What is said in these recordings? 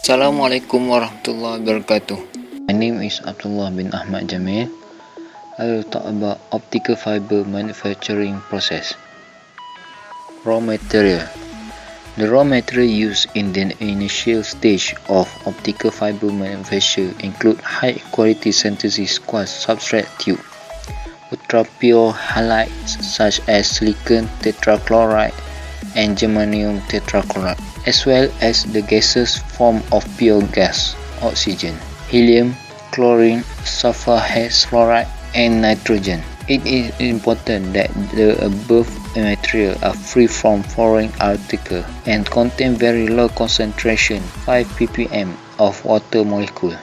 Assalamualaikum warahmatullahi wabarakatuh. My name is Abdullah bin Ahmad Jamil. I will talk about optical fiber manufacturing process. Raw material. The raw material used in the initial stage of optical fiber manufacture include high quality synthesis quartz substrate tube, ultra pure halides such as silicon tetrachloride and germanium tetrachloride, as well as the gaseous form of pure gas, oxygen, helium, chlorine, sulfur hexafluoride, and nitrogen. It is important that the above material are free from foreign particles and contain very low concentration 5 ppm of water molecule.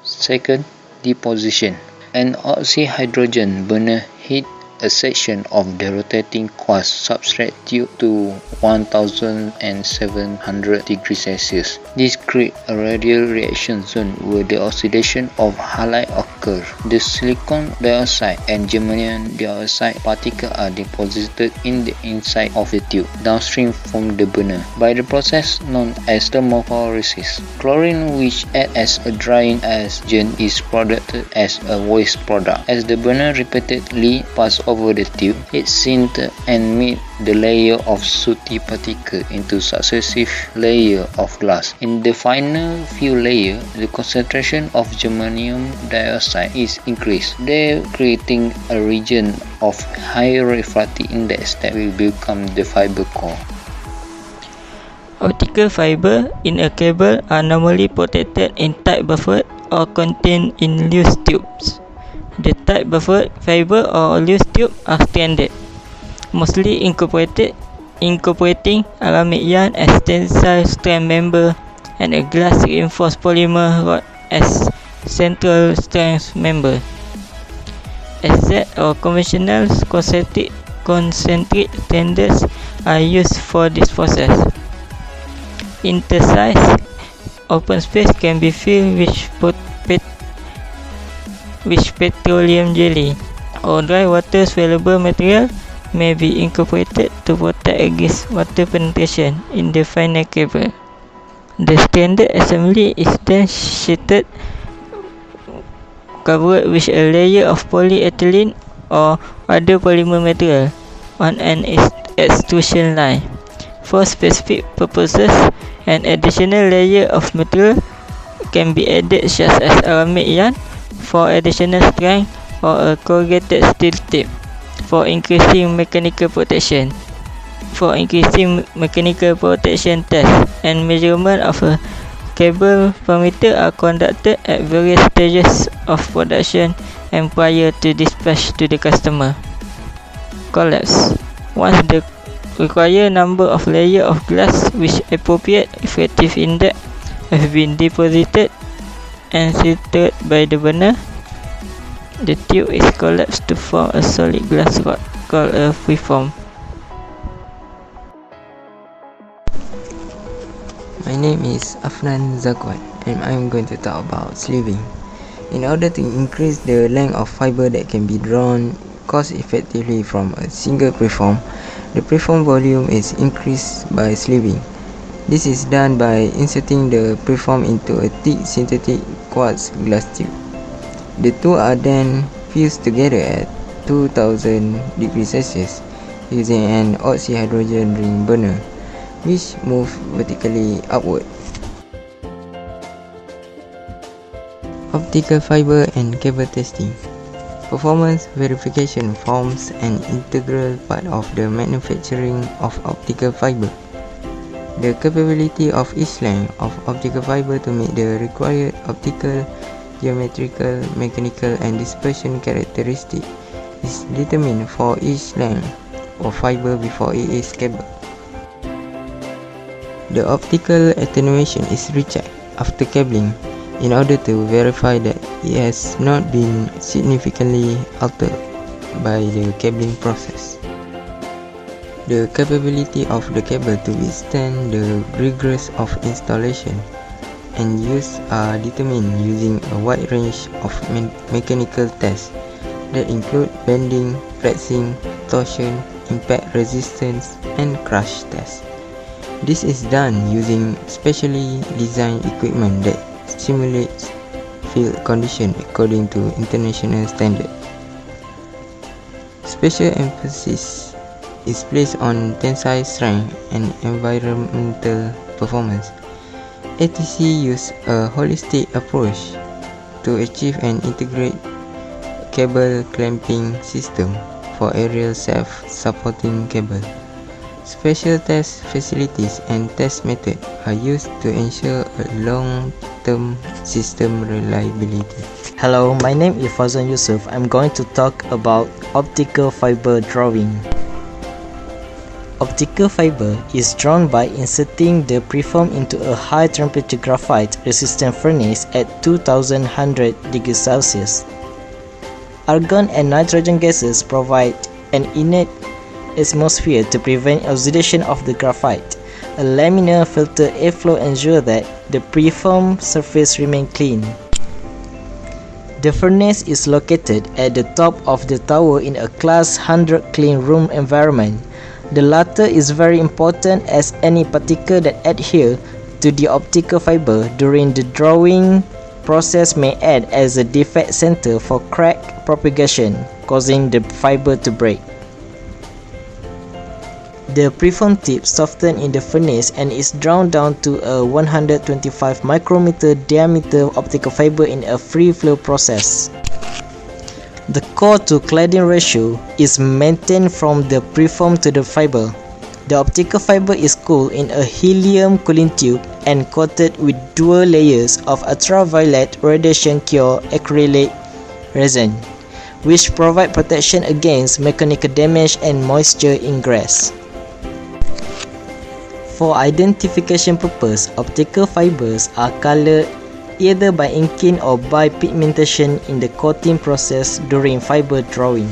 Second, deposition. An oxyhydrogen burner heat a section of the rotating quartz substrate tube to 1700 degrees Celsius. This creates a radial reaction zone where the oxidation of halide occurs. The silicon dioxide and germanium dioxide particles are deposited in the inside of the tube, downstream from the burner, by the process known as thermophoresis. Chlorine, which acts as a drying agent, is produced as a waste product. As the burner repeatedly passes over the tube, it sinters and melts the layer of sooty particles into successive layers of glass. In the final few layers, the concentration of germanium dioxide is increased, there creating a region of high refractive index that will become the fiber core. Optical fiber in a cable are normally protected in tight buffered or contained in loose tubes. The tight buffered fiber or loose tube are standard, mostly incorporating aramid yarn as tensile strand member and a glass reinforced polymer rod as central strand member. SZ or conventional concentric standards are used for this process. Interstice open space can be filled with petroleum jelly or dry water soluble material may be incorporated to protect against water penetration in the final cable. The standard assembly is then sheeted, covered with a layer of polyethylene or other polymer material on an extrusion line. For specific purposes, an additional layer of material can be added, such as aramid yarn for additional strength or a corrugated steel tip for increasing mechanical protection. For increasing mechanical protection tests and measurement of a cable parameter are conducted at various stages of production and prior to dispatch to the customer. Collapse. Once the required number of layers of glass with appropriate refractive index have been deposited and seated by the burner, the tube is collapsed to form a solid glass rod called a freeform. My name is Afnan and I am going to talk about sleeving. In order to increase the length of fiber that can be drawn cost effectively from a single preform, the preform volume is increased by sleeving. This is done by inserting the preform into a thick synthetic quartz glass tube. The two are then fused together at 2000 degrees Celsius using an oxyhydrogen ring burner, which moves vertically upward. Optical fiber and cable testing. Performance verification forms an integral part of the manufacturing of optical fiber. The capability of each length of optical fiber to meet the required optical, geometrical, mechanical, and dispersion characteristic is determined for each length of fiber before it is cabled. The optical attenuation is rechecked after cabling in order to verify that it has not been significantly altered by the cabling process. The capability of the cable to withstand the rigors of installation and use are determined using a wide range of mechanical tests that include bending, flexing, torsion, impact resistance, and crash tests. This is done using specially designed equipment that simulates field conditions according to international standards. Special emphasis is placed on tensile strength and environmental performance. ATC uses a holistic approach to achieve an integrated cable clamping system for aerial self-supporting cable. Special test facilities and test methods are used to ensure a long-term system reliability. Hello, my name is Fazwan Yusuf. I'm going to talk about optical fiber drawing. Optical fiber is drawn by inserting the preform into a high temperature graphite resistant furnace at 2100 degrees Celsius. Argon and nitrogen gases provide an inert atmosphere to prevent oxidation of the graphite. A laminar filter airflow ensures that the preform surface remains clean. The furnace is located at the top of the tower in a class 100 clean room environment. The latter is very important as any particle that adhere to the optical fiber during the drawing process may act as a defect center for crack propagation, causing the fiber to break. The preform tip softens in the furnace and is drawn down to a 125 micrometer diameter optical fiber in a free flow process. The core to cladding ratio is maintained from the preform to the fiber. The optical fiber is cooled in a helium cooling tube and coated with dual layers of ultraviolet radiation cured acrylic resin, which provide protection against mechanical damage and moisture ingress. For identification purposes, optical fibers are colored either by inking or by pigmentation in the coating process during fiber drawing.